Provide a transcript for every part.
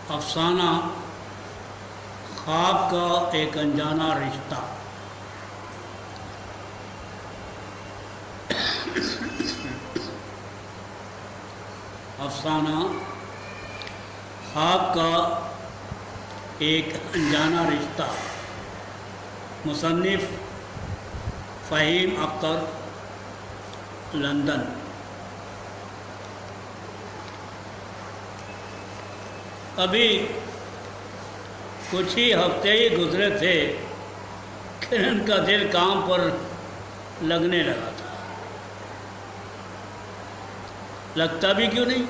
افسانہ خواب کا ایک انجانا رشتہ۔ افسانہ خواب کا ایک انجانا رشتہ، مصنف فہیم اختر، لندن۔ ابھی کچھ ہی ہفتے ہی گزرے تھے، کرن کا دل کام پر لگنے لگا تھا۔ لگتا بھی کیوں نہیں،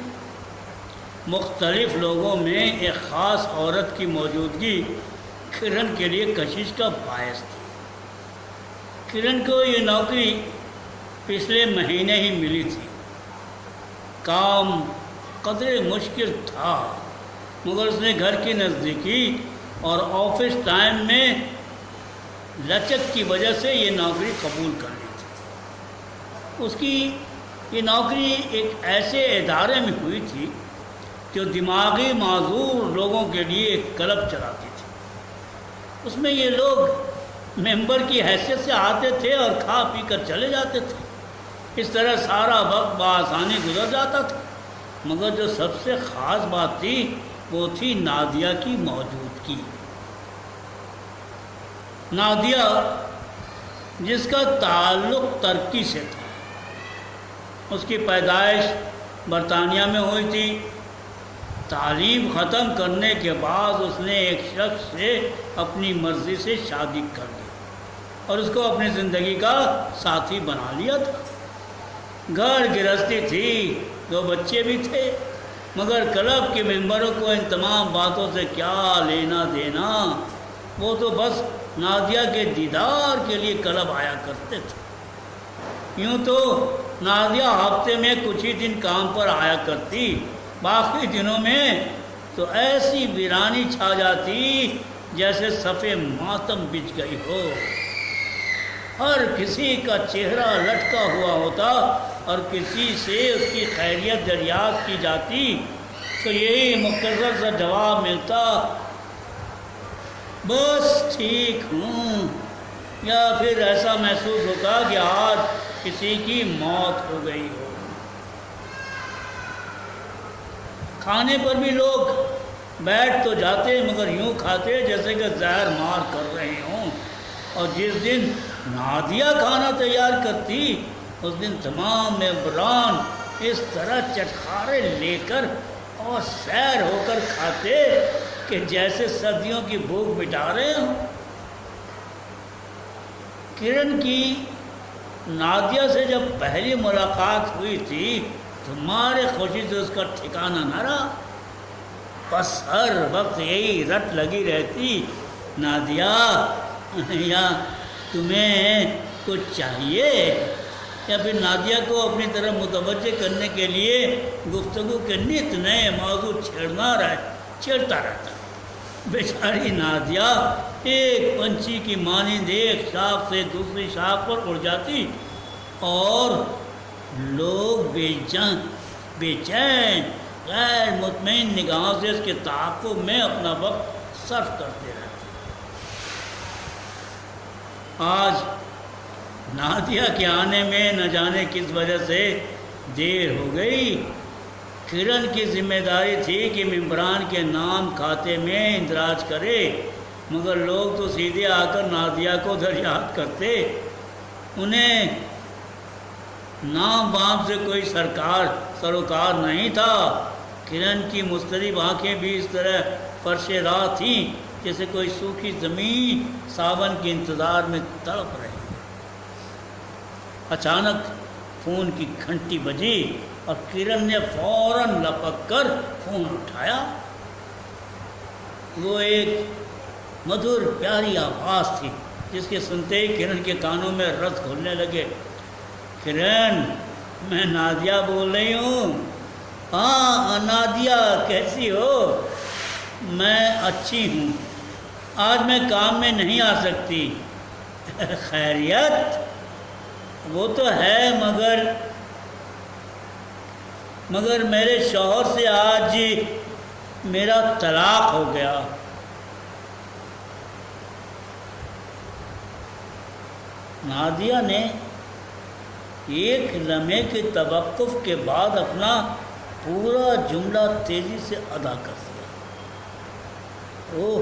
مختلف لوگوں میں ایک خاص عورت کی موجودگی کرن کے لیے کشش کا باعث تھی۔ کرن کو یہ نوکری پچھلے مہینے ہی ملی تھی۔ کام قدرے مشکل تھا، مگر اس نے گھر کی نزدیکی اور آفس ٹائم میں لچک کی وجہ سے یہ نوکری قبول کر لی تھی۔ اس کی یہ نوکری ایک ایسے ادارے میں ہوئی تھی جو دماغی معذور لوگوں کے لیے ایک کلب چلاتی تھی۔ اس میں یہ لوگ ممبر کی حیثیت سے آتے تھے اور کھا پی کر چلے جاتے تھے۔ اس طرح سارا وقت بآسانی گزر جاتا تھا، مگر جو سب سے خاص بات تھی وہ تھی نادیہ کی موجودگی۔ نادیہ، جس کا تعلق ترکی سے تھا، اس کی پیدائش برطانیہ میں ہوئی تھی۔ تعلیم ختم کرنے کے بعد اس نے ایک شخص سے اپنی مرضی سے شادی کر لی اور اس کو اپنی زندگی کا ساتھی بنا لیا تھا۔ گھر گرہستی تھی، 2 بچے بھی تھے، مگر کلب کے ممبروں کو ان تمام باتوں سے کیا لینا دینا۔ وہ تو بس نادیہ کے دیدار کے لیے کلب آیا کرتے تھے۔ یوں تو نادیہ ہفتے میں کچھ ہی دن کام پر آیا کرتی، باقی دنوں میں تو ایسی ویرانی چھا جاتی جیسے صفِ ماتم بچھ گئی ہو۔ ہر کسی کا چہرہ لٹکا ہوا ہوتا اور کسی سے اس کی خیریت دریافت کی جاتی تو یہی مختصر سا جواب ملتا، بس ٹھیک ہوں، یا پھر ایسا محسوس ہوتا کہ آج کسی کی موت ہو گئی ہو۔ کھانے پر بھی لوگ بیٹھ تو جاتے مگر یوں کھاتے جیسے کہ زہر مار کر رہے ہوں، اور جس دن نادیہ کھانا تیار کرتی اس دن تمام ممبران اس طرح چٹخارے لے کر اور سیر ہو کر کھاتے کہ جیسے سردیوں کی بھوک مٹا رہے ہوں۔ کرن کی نادیہ سے جب پہلی ملاقات ہوئی تھی تو مارے خوشی سے اس کا ٹھکانہ نہ رہا۔ بس ہر وقت یہی رٹ لگی رہتی، نادیہ، یا تمہیں کچھ چاہیے؟ یا پھر نادیہ کو اپنی طرف متوجہ کرنے کے لیے گفتگو کے نت نئے موضوع چھیڑتا رہتا۔ بیچاری نادیہ ایک پنچھی کی مانند ایک شاخ سے دوسری شاخ پر اڑ جاتی اور لوگ بے چین غیر مطمئن نگاہوں سے اس کے تعاقب میں اپنا وقت صرف کرتے رہتے۔ آج نادیہ کے آنے میں نہ جانے کس وجہ سے دیر ہو گئی۔ کرن کی ذمہ داری تھی کہ ممبران کے نام کھاتے میں اندراج کرے، مگر لوگ تو سیدھے آ کر نادیہ کو دریافت کرتے۔ انہیں نام وام سے کوئی سروکار نہیں تھا۔ کرن کی مضطرب آنکھیں بھی اس طرح فرش راہ تھیں جیسے کوئی سوکھی زمین ساون کے انتظار میں تڑپ رہی۔ اچانک فون کی گھنٹی بجی اور کرن نے فوراً لپک کر فون اٹھایا۔ وہ ایک مدھر پیاری آواز تھی جس کے سنتے ہی کرن کے کانوں میں رس گھلنے لگے۔ کرن، میں نادیہ بول رہی ہوں۔ ہاں نادیہ، کیسی ہو؟ میں اچھی ہوں، آج میں کام میں نہیں آ سکتی۔ خیریت؟ وہ تو ہے، مگر میرے شوہر سے آج میرا طلاق ہو گیا۔ نادیہ نے ایک لمحے کے توقف کے بعد اپنا پورا جملہ تیزی سے ادا کر دیا۔ اوہ،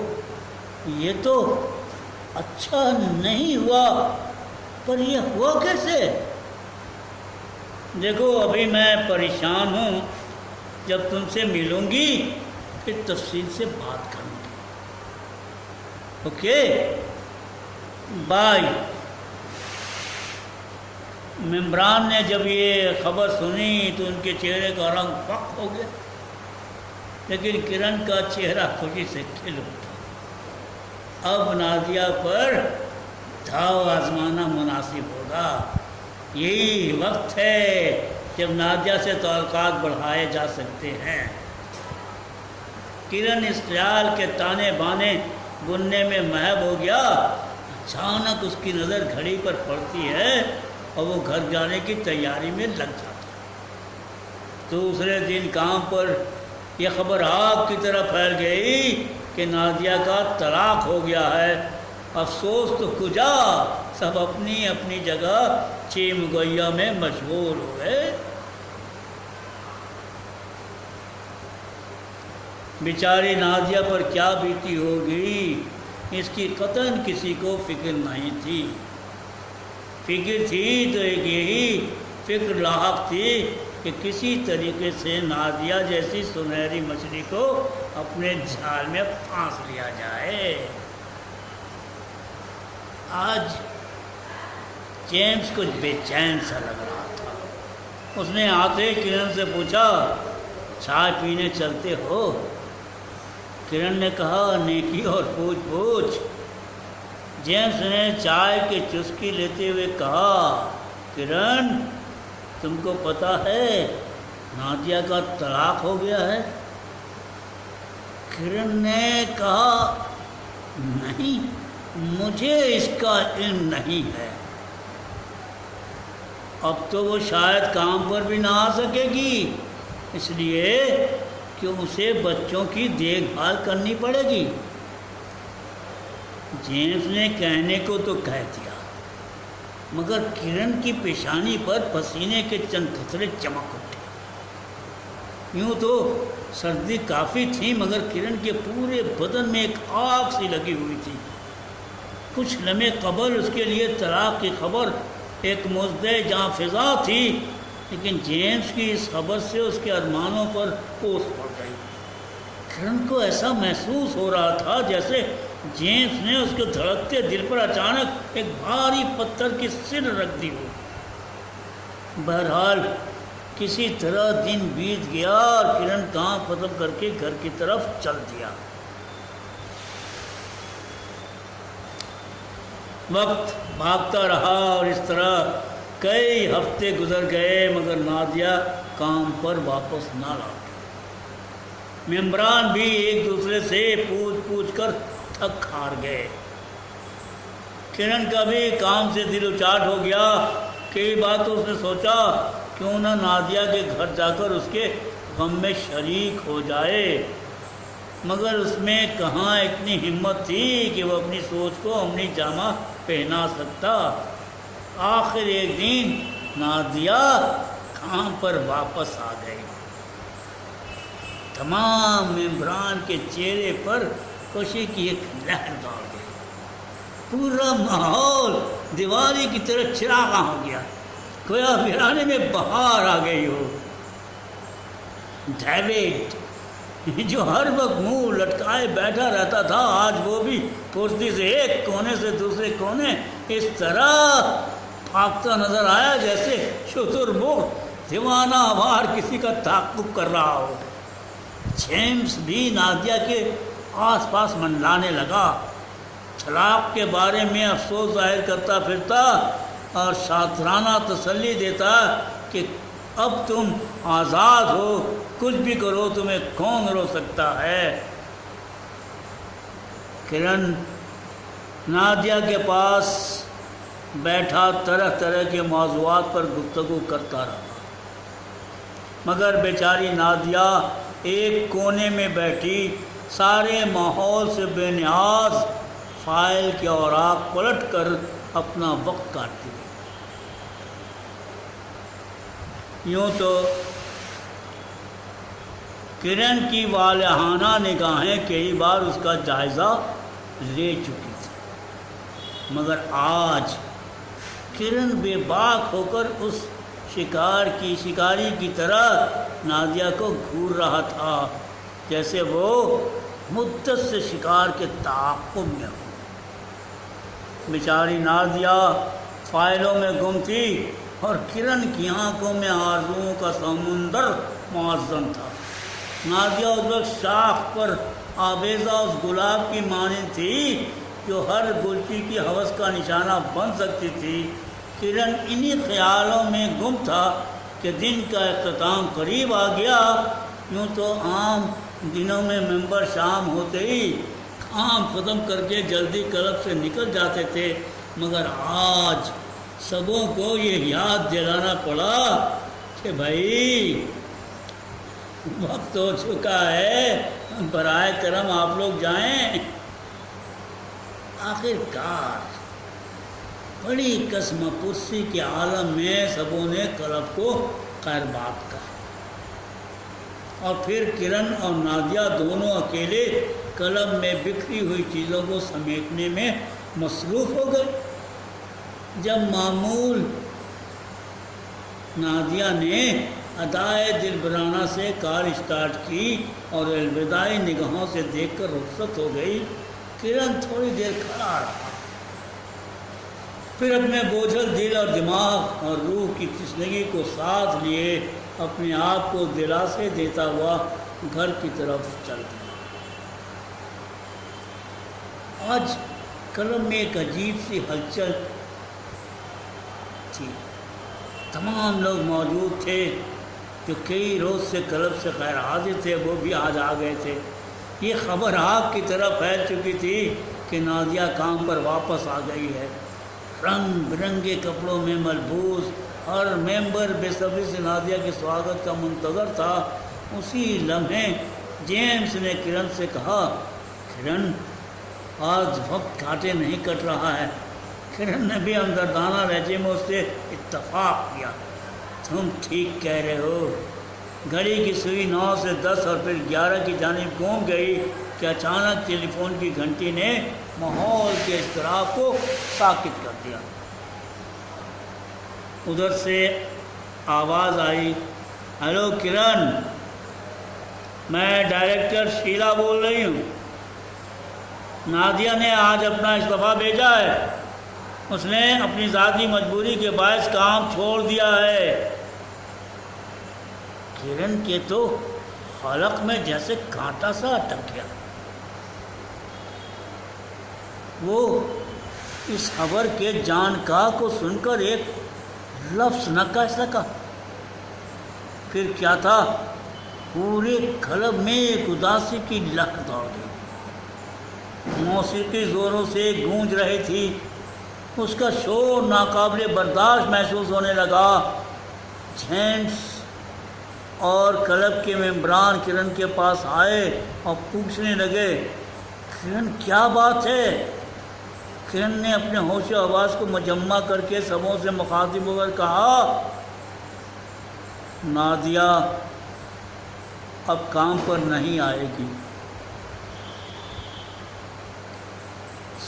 یہ تو اچھا نہیں ہوا، پر یہ ہوا کیسے؟ دیکھو ابھی میں پریشان ہوں، جب تم سے ملوں گی پھر تفصیل سے بات کروں گی۔ Okay bye. ممبران نے جب یہ خبر سنی تو ان کے چہرے کا رنگ فق ہو گیا، لیکن کرن کا چہرہ خوشی سے کھل اٹھا۔ اب نادیہ پر داؤ آزمانا مناسب ہوگا۔ یہی وقت ہے جب نادیہ سے تعلقات بڑھائے جا سکتے ہیں۔ کرن اس خیال کے تانے بانے بننے میں محو ہو گیا، اچانک اس کی نظر گھڑی پر پڑتی ہے اور وہ گھر جانے کی تیاری میں لگ جاتا ہے۔ دوسرے دن کام پر یہ خبر آگ کی طرح پھیل گئی کہ نادیہ کا طلاق ہو گیا ہے۔ افسوس تو کجا، سب اپنی اپنی جگہ چیم گویا میں مشغول ہو گئے۔ بیچاری نادیہ پر کیا بیتی ہوگی، اس کی قطعاً کسی کو فکر نہیں تھی۔ فکر تھی تو ایک یہی فکر لاحق تھی کہ کسی طریقے سے نادیہ جیسی سنہری مچھلی کو اپنے جال میں پھانس لیا جائے۔ آج جیمز کچھ بے چین سا لگ رہا تھا۔ اس نے آتے کرن سے پوچھا، چائے پینے چلتے ہو؟ کرن نے کہا، نیکی اور پوچھ پوچھ۔ جیمز نے چائے کی چسکی لیتے ہوئے کہا، کرن تم کو پتہ ہے نادیہ کا طلاق ہو گیا ہے؟ کرن نے کہا، نہیں، مجھے اس کا علم نہیں ہے۔ اب تو وہ شاید کام پر بھی نہ آ سکے گی، اس لیے کہ اسے بچوں کی دیکھ بھال کرنی پڑے گی۔ جیمز نے کہنے کو تو کہہ دیا، مگر کرن کی پیشانی پر پسینے کے چند قطرے چمک اٹھے۔ یوں تو سردی کافی تھی، مگر کرن کے پورے بدن میں ایک آگ سی لگی ہوئی تھی۔ کچھ لمحے قبل اس کے لیے طلاق کی خبر ایک مزدے جاں فضا تھی، لیکن جیمز کی اس خبر سے اس کے ارمانوں پر اوس پڑ گئی۔ کرن کو ایسا محسوس ہو رہا تھا جیسے جیمز نے اس کے دھڑکتے دل پر اچانک ایک بھاری پتھر کی سل رکھ دی ہو۔ بہرحال کسی طرح دن بیت گیا اور کرن کام ختم کر کے گھر کی طرف چل دیا۔ وقت بھاگتا رہا اور اس طرح کئی ہفتے گزر گئے، مگر نادیہ کام پر واپس نہ لوٹی۔ ممبران بھی ایک دوسرے سے پوچھ پوچھ کر تھک ہار گئے۔ کرن کا بھی کام سے دل اچاٹ ہو گیا۔ کئی بار تو اس نے سوچا کیوں نہ نادیہ کے گھر جا کر اس کے غم میں شریک ہو جائے، مگر اس میں کہاں اتنی ہمت تھی کہ وہ اپنی سوچ کو عملی جامہ پہنا سکتا۔ آخر ایک دن نادیہ کام پر واپس آ گئی۔ تمام ممبران کے چہرے پر خوشی کی ایک لہر دوڑ گئی۔ پورا ماحول دیوالی کی طرح چراغاں ہو گیا، گویا ویرانے میں بہار آ گئی ہو۔ ڈیوڈ جو ہر وقت منہ لٹکائے بیٹھا رہتا تھا، آج وہ بھی کرسی سے ایک کونے سے دوسرے کونے اس طرح بھاگتا نظر آیا جیسے شترمرغ دیوانہ وار کسی کا تعقب کر رہا ہو۔ جیمز بھی نادیہ کے آس پاس منڈلانے لگا، طلاق کے بارے میں افسوس ظاہر کرتا پھرتا اور شاطرانہ تسلی دیتا کہ اب تم آزاد ہو، کچھ بھی کرو، تمہیں کون روک سکتا ہے۔ کرن نادیہ کے پاس بیٹھا طرح طرح کے موضوعات پر گفتگو کرتا رہا، مگر بیچاری نادیہ ایک کونے میں بیٹھی سارے ماحول سے بے نیاز فائل کے اوراق پلٹ کر اپنا وقت کاٹتی گئی۔ یوں تو کرن کی والہانہ نگاہیں کئی بار اس کا جائزہ لے چکی تھی، مگر آج کرن بے باک ہو کر اس شکاری کی طرح نادیہ کو گھور رہا تھا، جیسے وہ مدت سے شکار کے تعاقب میں ہو۔ بیچاری نادیہ فائلوں میں گم تھی اور کرن کی آنکھوں میں آرزوؤں کا سمندر معظم تھا۔ نادیہ اس وقت شاخ پر آویزہ اس گلاب کی مانند تھی جو ہر گلچی کی ہوس کا نشانہ بن سکتی تھی۔ کرن انہی خیالوں میں گم تھا کہ دن کا اختتام قریب آ گیا۔ یوں تو عام دنوں میں ممبر شام ہوتے ہی کام ختم کر کے جلدی کلب سے نکل جاتے تھے، مگر آج سبوں کو یہ یاد دلانا پڑا کہ بھائی وقت ہو چکا ہے، برائے کرم آپ لوگ جائیں۔ آخر کار بڑی قسم پرسی کے عالم میں سبوں نے کلب کو خیر بات کہا، اور پھر کرن اور نادیہ دونوں اکیلے کلب میں بکھری ہوئی چیزوں کو سمیٹنے میں مصروف ہو گئے۔ جب معمول نادیہ نے ادائے دلبرانہ سے کار اسٹارٹ کی اور الوداعی نگاہوں سے دیکھ کر رخصت ہو گئی، کرن تھوڑی دیر کھڑا رہا، پھر اپنے بوجھل دل اور دماغ اور روح کی تشنگی کو ساتھ لیے اپنے آپ کو دلاسے دیتا ہوا گھر کی طرف چل گیا۔ آج کلب میں ایک عجیب سی ہلچل تھی۔ تمام لوگ موجود تھے جو کئی روز سے کلب سے غیر حاضر تھے، وہ بھی آج آ گئے تھے۔ یہ خبر آگ کی طرح پھیل چکی تھی کہ نادیہ کام پر واپس آ گئی ہے۔ رنگ برنگے کپڑوں میں ملبوس ہر ممبر بے صبری سے نادیہ کے سواگت کا منتظر تھا۔ اسی لمحے جیمز نے کرن سے کہا، کرن آج وقت گھاٹے نہیں کٹ رہا ہے۔ کرن نے بھی ہمدردانہ لہجے میں اس سے اتفاق کیا، تم ٹھیک کہہ رہے ہو۔ گھڑی کی سوئی 9 سے 10 اور پھر 11 کی جانب گھوم گئی کہ اچانک ٹیلی فون کی گھنٹی نے ماحول کے اضطراب کو ساکت کر دیا۔ ادھر سے آواز آئی، ہیلو کرن، میں ڈائریکٹر شیلا بول رہی ہوں۔ نادیہ نے آج اپنا استعفیٰ بھیجا ہے، اس نے اپنی ذاتی مجبوری کے باعث کام چھوڑ دیا ہے۔ کرن کے تو حلق میں جیسے کانٹا سا اٹک گیا۔ وہ اس خبر کے جانکاہ کو سن کر ایک لفظ نہ کہہ سکا۔ پھر کیا تھا، پورے کلب میں ایک اداسی کی لہر دوڑ گئی۔ موسیقی زوروں سے گونج رہی تھی، اس کا شور ناقابل برداشت محسوس ہونے لگا۔ جینٹس اور کلب کے ممبران کرن کے پاس آئے اور پوچھنے لگے، کرن کیا بات ہے؟ کرن نے اپنے ہوش و آواز کو مجمع کر کے سبوں سے مخاطب ہو کر کہا، نادیہ اب کام پر نہیں آئے گی۔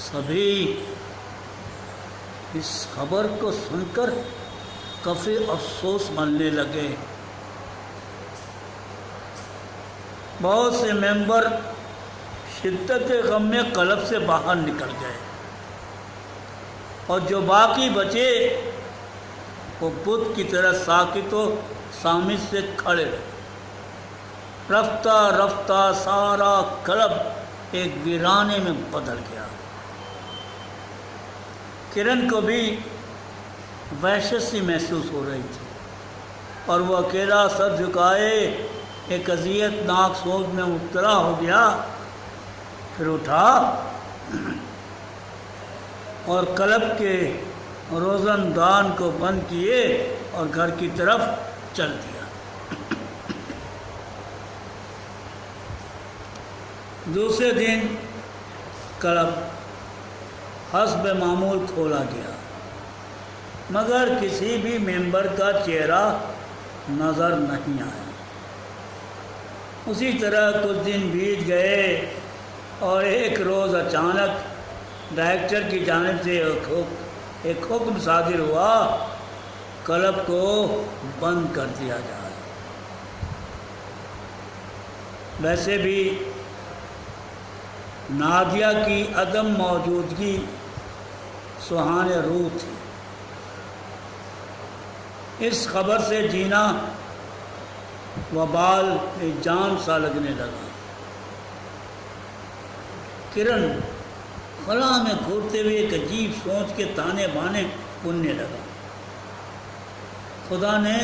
سبھی اس خبر کو سن کر کفِ افسوس ملنے لگے۔ بہت سے ممبر شدت غم میں کلب سے باہر نکل گئے، اور جو باقی بچے وہ بت کی طرح ساکت و صامت سے کھڑے رہے۔ رفتہ رفتہ سارا کلب ایک ویرانے میں بدل گیا۔ کرن کو بھی وحشت سی محسوس ہو رہی تھی، اور وہ اکیلا سر جھکائے ایک اذیت ناک سوچ میں مبتلا ہو گیا۔ پھر اٹھا اور کلب کے روزن دان کو بند کیے اور گھر کی طرف چل دیا۔ دوسرے دن کلب حسب معمول کھولا گیا، مگر کسی بھی ممبر کا چہرہ نظر نہیں آیا۔ اسی طرح کچھ دن بیت گئے اور ایک روز اچانک ڈائریکٹر کی جانب سے ایک حکم صادر ہوا، کلب کو بند کر دیا جائے۔ ویسے بھی نادیہ کی عدم موجودگی سوہان روح تھی۔ اس خبر سے جینا وبال جان سا لگنے لگا۔ کرن خلا میں گھورتے ہوئے ایک عجیب سوچ کے تانے بانے بننے لگا۔ خدا نے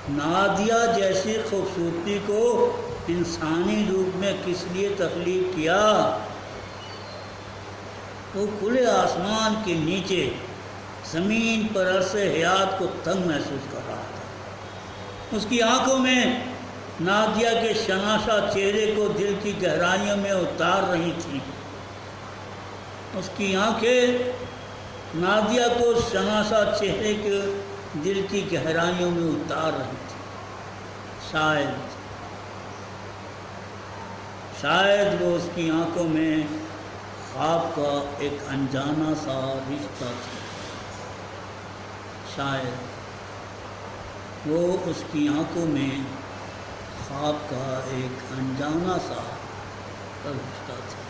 نادیہ جیسی خوبصورتی کو انسانی روپ میں کس لیے تخلیق کیا؟ وہ کھلے آسمان کے نیچے زمین پر عرص حیات کو تنگ محسوس کر رہا تھا۔ اس کی آنکھوں میں نادیہ کے شناسا چہرے کو دل کی گہرائیوں میں اتار رہی تھیں۔ اس کی آنکھیں نادیہ کو شناسا چہرے کے دل کی گہرائیوں میں اتار رہی تھیں۔ شاید وہ اس کی آنکھوں میں خواب کا ایک انجانا سا رشتہ تھا۔ شاید وہ اس کی آنکھوں میں خواب کا ایک انجانا سا رشتہ تھا۔